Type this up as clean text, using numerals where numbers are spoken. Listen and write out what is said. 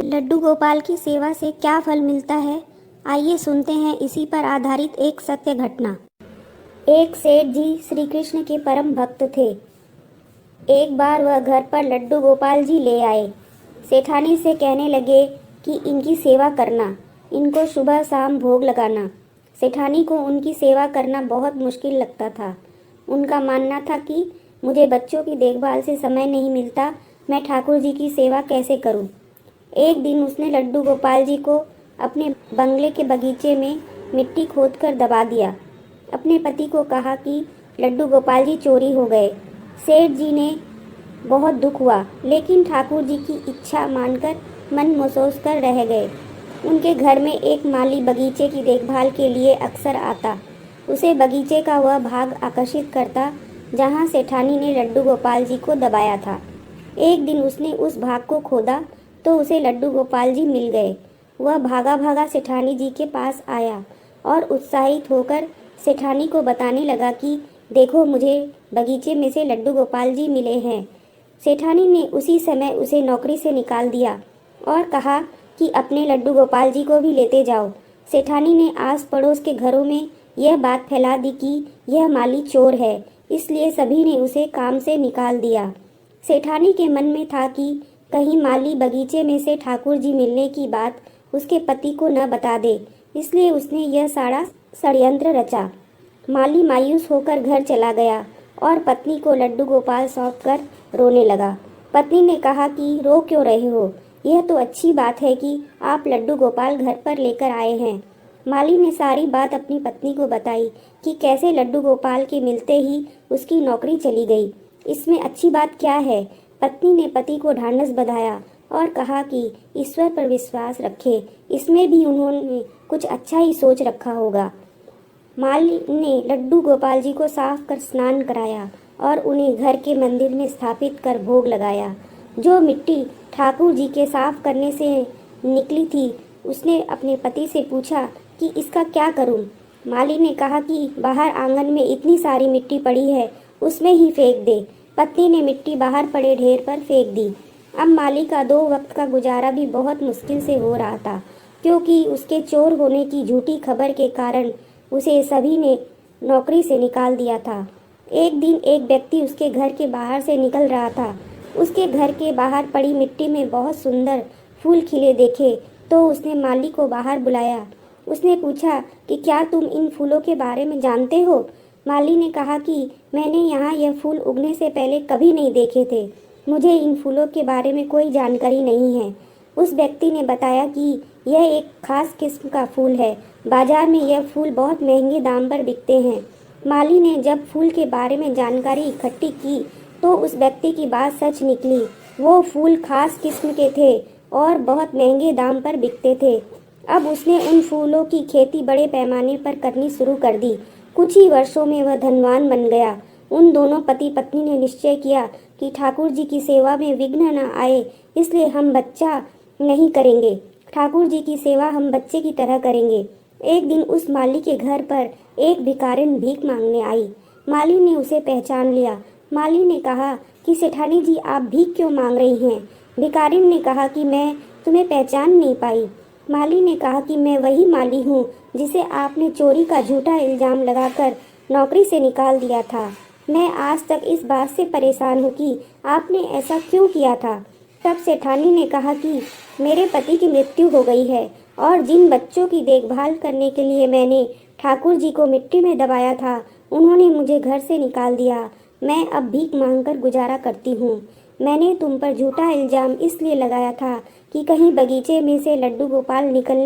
लड्डू गोपाल की सेवा से क्या फल मिलता है, आइए सुनते हैं इसी पर आधारित एक सत्य घटना। एक सेठ जी श्री कृष्ण के परम भक्त थे। एक बार वह घर पर लड्डू गोपाल जी ले आए। सेठानी से कहने लगे कि इनकी सेवा करना, इनको सुबह शाम भोग लगाना। सेठानी को उनकी सेवा करना बहुत मुश्किल लगता था। उनका मानना था कि मुझे बच्चों की देखभाल से समय नहीं मिलता, मैं ठाकुर जी की सेवा कैसे करूं। एक दिन उसने लड्डू गोपाल जी को अपने बंगले के बगीचे में मिट्टी खोदकर दबा दिया। अपने पति को कहा कि लड्डू गोपाल जी चोरी हो गए। सेठ जी ने बहुत दुख हुआ, लेकिन ठाकुर जी की इच्छा मानकर मन महसूस कर रह गए। उनके घर में एक माली बगीचे की देखभाल के लिए अक्सर आता। उसे बगीचे का वह भाग आकर्षित करता जहाँ सेठानी ने लड्डू गोपाल जी को दबाया था। एक दिन उसने उस भाग को खोदा तो उसे लड्डू गोपाल जी मिल गए। वह भागा भागा सेठानी जी के पास आया और उत्साहित होकर सेठानी को बताने लगा कि देखो, मुझे बगीचे में से लड्डू गोपाल जी मिले हैं। सेठानी ने उसी समय उसे नौकरी से निकाल दिया और कहा कि अपने लड्डू गोपाल जी को भी लेते जाओ। सेठानी ने आस पड़ोस के घरों में यह बात फैला दी कि यह माली चोर है, इसलिए सभी ने उसे काम से निकाल दिया। सेठानी के मन में था कि कहीं माली बगीचे में से ठाकुर जी मिलने की बात उसके पति को न बता दे, इसलिए उसने यह सारा षड्यंत्र रचा। माली मायूस होकर घर चला गया और पत्नी को लड्डू गोपाल सौंपकर रोने लगा। पत्नी ने कहा कि रो क्यों रहे हो, यह तो अच्छी बात है कि आप लड्डू गोपाल घर पर लेकर आए हैं। माली ने सारी बात अपनी पत्नी को बताई कि कैसे लड्डू गोपाल के मिलते ही उसकी नौकरी चली गई। इसमें अच्छी बात क्या है। पत्नी ने पति को ढांढस बंधाया और कहा कि ईश्वर पर विश्वास रखे, इसमें भी उन्होंने कुछ अच्छा ही सोच रखा होगा। माली ने लड्डू गोपाल जी को साफ कर स्नान कराया और उन्हें घर के मंदिर में स्थापित कर भोग लगाया। जो मिट्टी ठाकुर जी के साफ करने से निकली थी, उसने अपने पति से पूछा कि इसका क्या करूं। माली ने कहा कि बाहर आंगन में इतनी सारी मिट्टी पड़ी है, उसमें ही फेंक दे। पत्नी ने मिट्टी बाहर पड़े ढेर पर फेंक दी। अब माली का 2 वक्त का गुजारा भी बहुत मुश्किल से हो रहा था, क्योंकि उसके चोर होने की झूठी खबर के कारण उसे सभी ने नौकरी से निकाल दिया था। एक दिन एक व्यक्ति उसके घर के बाहर से निकल रहा था। उसके घर के बाहर पड़ी मिट्टी में बहुत सुंदर फूल खिले देखे तो उसने माली को बाहर बुलाया। उसने पूछा कि क्या तुम इन फूलों के बारे में जानते हो। माली ने कहा कि मैंने यहाँ यह फूल उगने से पहले कभी नहीं देखे थे, मुझे इन फूलों के बारे में कोई जानकारी नहीं है। उस व्यक्ति ने बताया कि यह एक खास किस्म का फूल है, बाजार में यह फूल बहुत महंगे दाम पर बिकते हैं। माली ने जब फूल के बारे में जानकारी इकट्ठी की तो उस व्यक्ति की बात सच निकली। वो फूल खास किस्म के थे और बहुत महंगे दाम पर बिकते थे। अब उसने उन फूलों की खेती बड़े पैमाने पर करनी शुरू कर दी। कुछ ही वर्षों में वह धनवान बन गया। उन दोनों पति पत्नी ने निश्चय किया कि ठाकुर जी की सेवा में विघ्न न आए, इसलिए हम बच्चा नहीं करेंगे, ठाकुर जी की सेवा हम बच्चे की तरह करेंगे। एक दिन उस माली के घर पर एक भिखारिन भीख मांगने आई। माली ने उसे पहचान लिया। माली ने कहा कि सेठानी जी, आप भीख क्यों मांग रही हैं। भिखारिन ने कहा कि मैं तुम्हें पहचान नहीं पाई। माली ने कहा कि मैं वही माली हूँ जिसे आपने चोरी का झूठा इल्जाम लगाकर नौकरी से निकाल दिया था। मैं आज तक इस बात से परेशान हूँ कि आपने ऐसा क्यों किया था। तब सेठानी ने कहा कि मेरे पति की मृत्यु हो गई है और जिन बच्चों की देखभाल करने के लिए मैंने ठाकुर जी को मिट्टी में दबाया था, उन्होंने मुझे घर से निकाल दिया। मैं अब भीख मांगकर गुजारा करती हूँ। मैंने तुम पर झूठा इल्जाम इसलिए लगाया था कि कहीं बगीचे में से लड्डू गोपाल निकलने